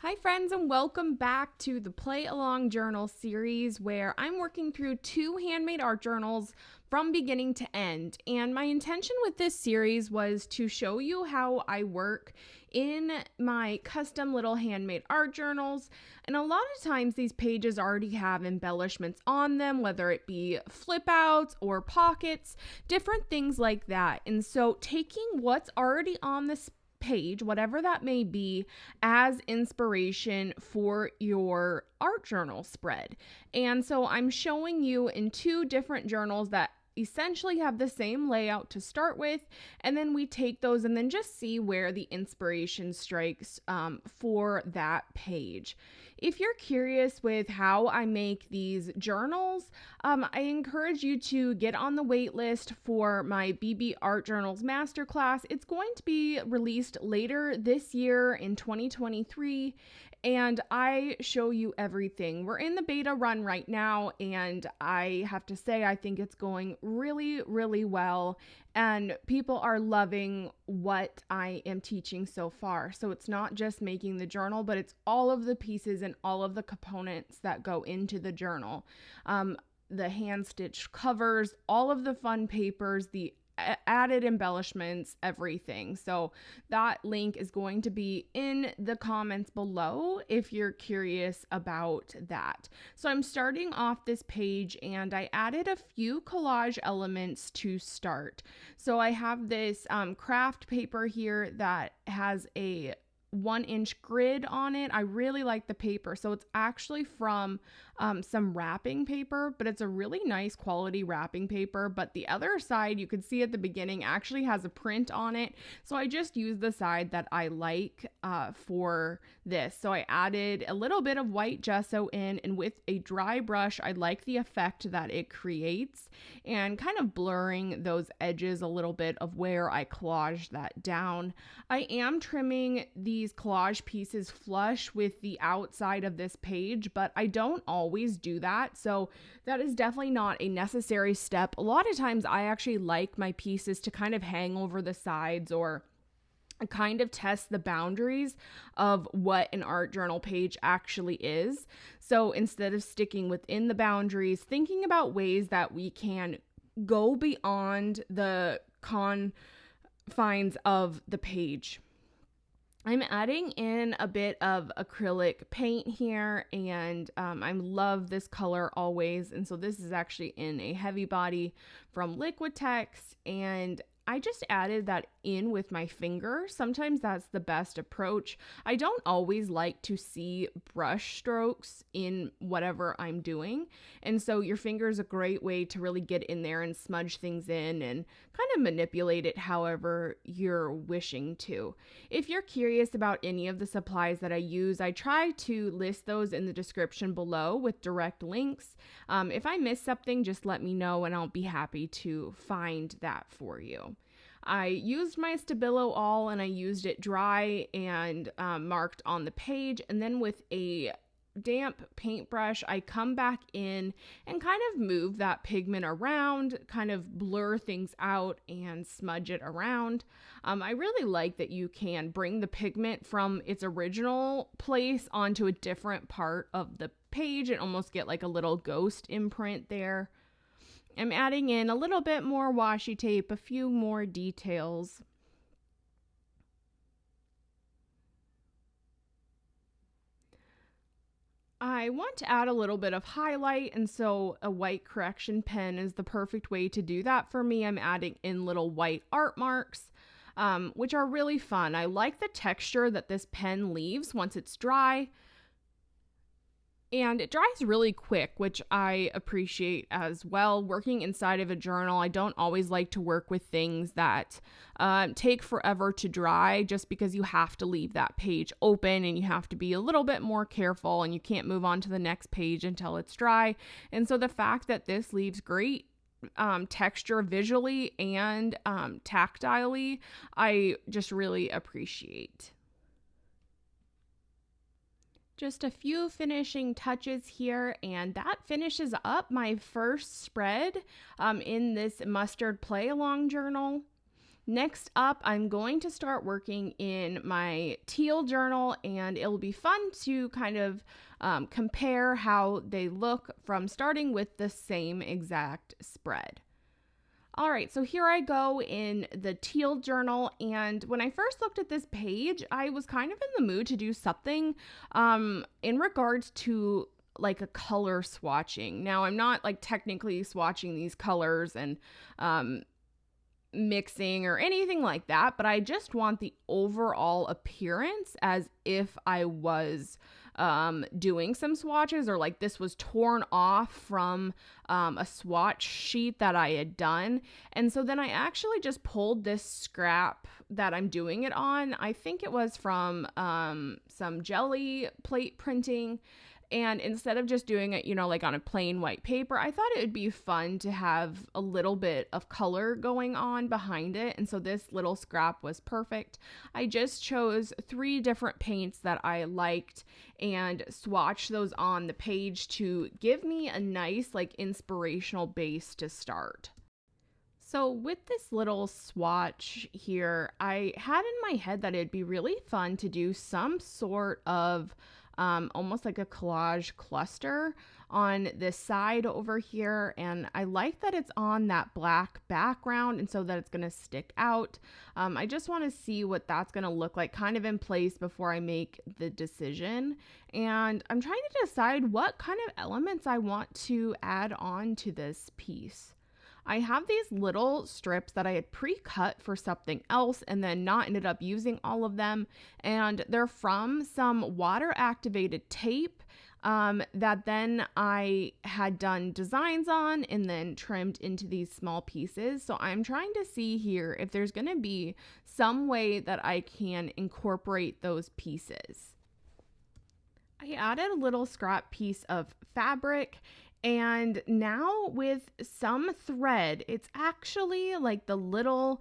Hi, friends, and welcome back to the Play Along Journal series where I'm working through 2 handmade art journals from beginning to end. And my intention with this series was to show you how I work in my custom little handmade art journals. And a lot of times these pages already have embellishments on them, whether it be flip outs or pockets, different things like that. And so taking what's already on this page, whatever that may be, as inspiration for your art journal spread. And so I'm showing you in 2 different journals that essentially have the same layout to start with, and then we take those and then just see where the inspiration strikes for that page. If you're curious with how I make these journals, I encourage you to get on the wait list for my BB Art Journals Masterclass. It's going to be released later this year in 2023, and I show you everything. We're in the beta run right now, and I have to say, I think it's going really, really well, and people are loving what I am teaching so far. So it's not just making the journal, but it's all of the pieces and all of the components that go into the journal. The hand stitched covers, all of the fun papers, the added embellishments, everything. So that link is going to be in the comments below if you're curious about that. So I'm starting off this page and I added a few collage elements to start. So I have this craft paper here that has a 1-inch grid on it. I really like the paper. So it's actually from some wrapping paper, but it's a really nice quality wrapping paper. But the other side, you could see at the beginning, actually has a print on it. So I just used the side that I like for this. So I added a little bit of white gesso in, and with a dry brush, I like the effect that it creates and kind of blurring those edges a little bit of where I collaged that down. I am trimming these collage pieces flush with the outside of this page, but I don't always do that. So that is definitely not a necessary step. A lot of times I actually like my pieces to kind of hang over the sides or kind of test the boundaries of what an art journal page actually is. So instead of sticking within the boundaries, thinking about ways that we can go beyond the confines of the page. I'm adding in a bit of acrylic paint here, and I love this color always. And so this is actually in a heavy body from Liquitex, and I just added that in with my finger. Sometimes that's the best approach. I don't always like to see brush strokes in whatever I'm doing. And so your finger is a great way to really get in there and smudge things in and kind of manipulate it however you're wishing to. If you're curious about any of the supplies that I use, I try to list those in the description below with direct links. If I miss something, just let me know and I'll be happy to find that for you. I used my Stabilo all and I used it dry and marked on the page, and then with a damp paintbrush I come back in and kind of move that pigment around, kind of blur things out and smudge it around. I really like that you can bring the pigment from its original place onto a different part of the page and almost get like a little ghost imprint there. I'm adding in a little bit more washi tape, a few more details. I want to add a little bit of highlight, and so a white correction pen is the perfect way to do that for me. I'm adding in little white art marks, which are really fun. I like the texture that this pen leaves once it's dry. And it dries really quick, which I appreciate as well. Working inside of a journal, I don't always like to work with things that take forever to dry just because you have to leave that page open and you have to be a little bit more careful and you can't move on to the next page until it's dry. And so the fact that this leaves great texture visually and tactilely, I just really appreciate. Just a few finishing touches here, and that finishes up my first spread in this mustard play along journal. Next up, I'm going to start working in my teal journal, and it'll be fun to kind of compare how they look from starting with the same exact spread. All right, so here I go in the teal journal, and when I first looked at this page, I was kind of in the mood to do something in regards to like a color swatching. Now, I'm not like technically swatching these colors and mixing or anything like that, but I just want the overall appearance as if I was doing some swatches, or like this was torn off from a swatch sheet that I had done. And so then I actually just pulled this scrap that I'm doing it on. I think it was from some jelly plate printing. And instead of just doing it, like on a plain white paper, I thought it would be fun to have a little bit of color going on behind it. And so this little scrap was perfect. I just chose 3 different paints that I liked and swatched those on the page to give me a nice, like, inspirational base to start. So with this little swatch here, I had in my head that it'd be really fun to do some sort of almost like a collage cluster on this side over here. And I like that it's on that black background, and so that it's going to stick out. I just want to see what that's going to look like kind of in place before I make the decision. And I'm trying to decide what kind of elements I want to add on to this piece. I have these little strips that I had pre-cut for something else and then not ended up using all of them. And they're from some water activated tape that then I had done designs on and then trimmed into these small pieces. So I'm trying to see here if there's going to be some way that I can incorporate those pieces. I added a little scrap piece of fabric. And now with some thread, it's actually like the little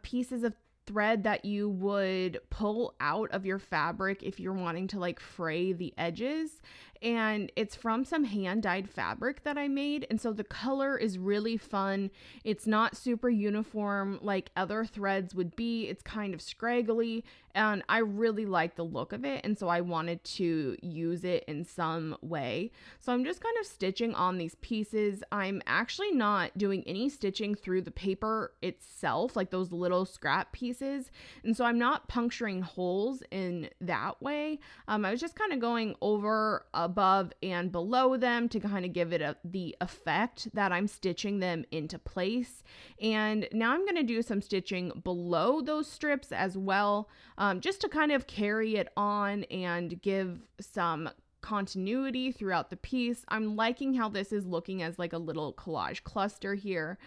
pieces of thread that you would pull out of your fabric if you're wanting to like fray the edges. And it's from some hand dyed fabric that I made. And so the color is really fun. It's not super uniform like other threads would be. It's kind of scraggly, and I really like the look of it. And so I wanted to use it in some way. So I'm just kind of stitching on these pieces. I'm actually not doing any stitching through the paper itself, like those little scrap pieces. And so I'm not puncturing holes in that way. I was just kind of going over, above, and below them to kind of give it the effect that I'm stitching them into place. And now I'm going to do some stitching below those strips as well, just to kind of carry it on and give some continuity throughout the piece. I'm liking how this is looking as like a little collage cluster here.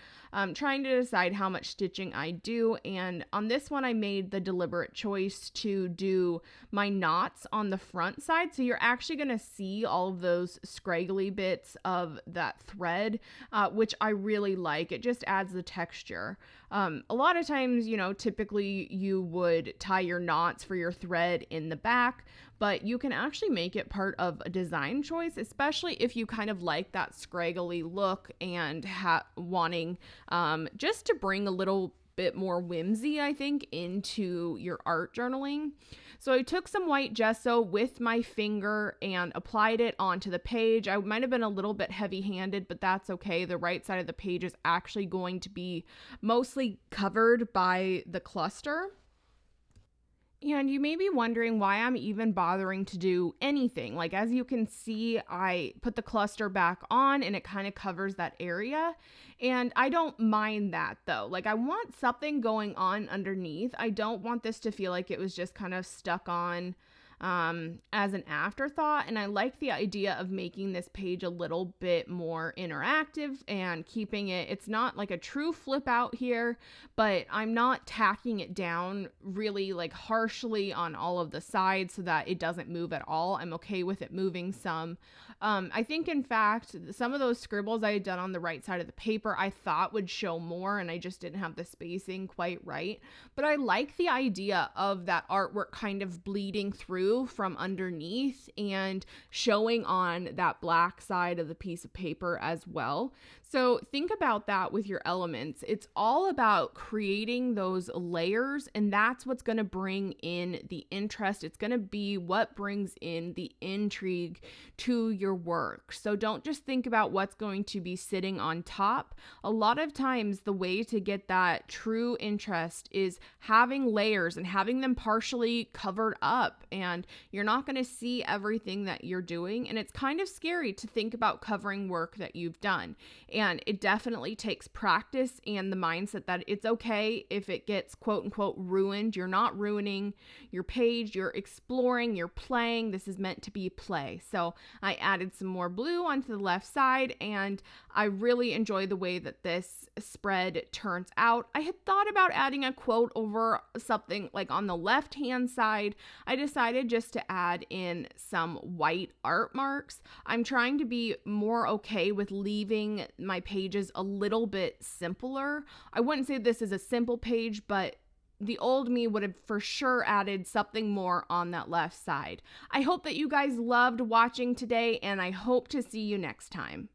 Trying to decide how much stitching I do, and on this one I made the deliberate choice to do my knots on the front side, so you're actually going to see all of those scraggly bits of that thread, which I really like. It just adds the texture. A lot of times, typically you would tie your knots for your thread in the back, but you can actually make it part of a design choice, especially if you kind of like that scraggly look and wanting just to bring a little bit more whimsy, I think, into your art journaling. So I took some white gesso with my finger and applied it onto the page. I might have been a little bit heavy-handed, but that's okay. The right side of the page is actually going to be mostly covered by the cluster. And you may be wondering why I'm even bothering to do anything. Like, as you can see, I put the cluster back on and it kind of covers that area. And I don't mind that though. Like, I want something going on underneath. I don't want this to feel like it was just kind of stuck on as an afterthought. And I like the idea of making this page a little bit more interactive and keeping it's not like a true flip out here, but I'm not tacking it down really like harshly on all of the sides so that it doesn't move at all. I'm okay with it moving some. I think in fact, some of those scribbles I had done on the right side of the paper, I thought would show more, and I just didn't have the spacing quite right. But I like the idea of that artwork kind of bleeding through from underneath and showing on that black side of the piece of paper as well. So think about that with your elements. It's all about creating those layers, and that's what's going to bring in the interest. It's going to be what brings in the intrigue to your work. So don't just think about what's going to be sitting on top. A lot of times, the way to get that true interest is having layers and having them partially covered up, and you're not going to see everything that you're doing. And it's kind of scary to think about covering work that you've done. And it definitely takes practice and the mindset that it's okay if it gets quote unquote ruined. You're not ruining your page. You're exploring, you're playing. This is meant to be play. So I added some more blue onto the left side, and I really enjoy the way that this spread turns out. I had thought about adding a quote over something like on the left hand side. I decided just to add in some white art marks. I'm trying to be more okay with leaving my pages a little bit simpler. I wouldn't say this is a simple page, but the old me would have for sure added something more on that left side. I hope that you guys loved watching today, and I hope to see you next time.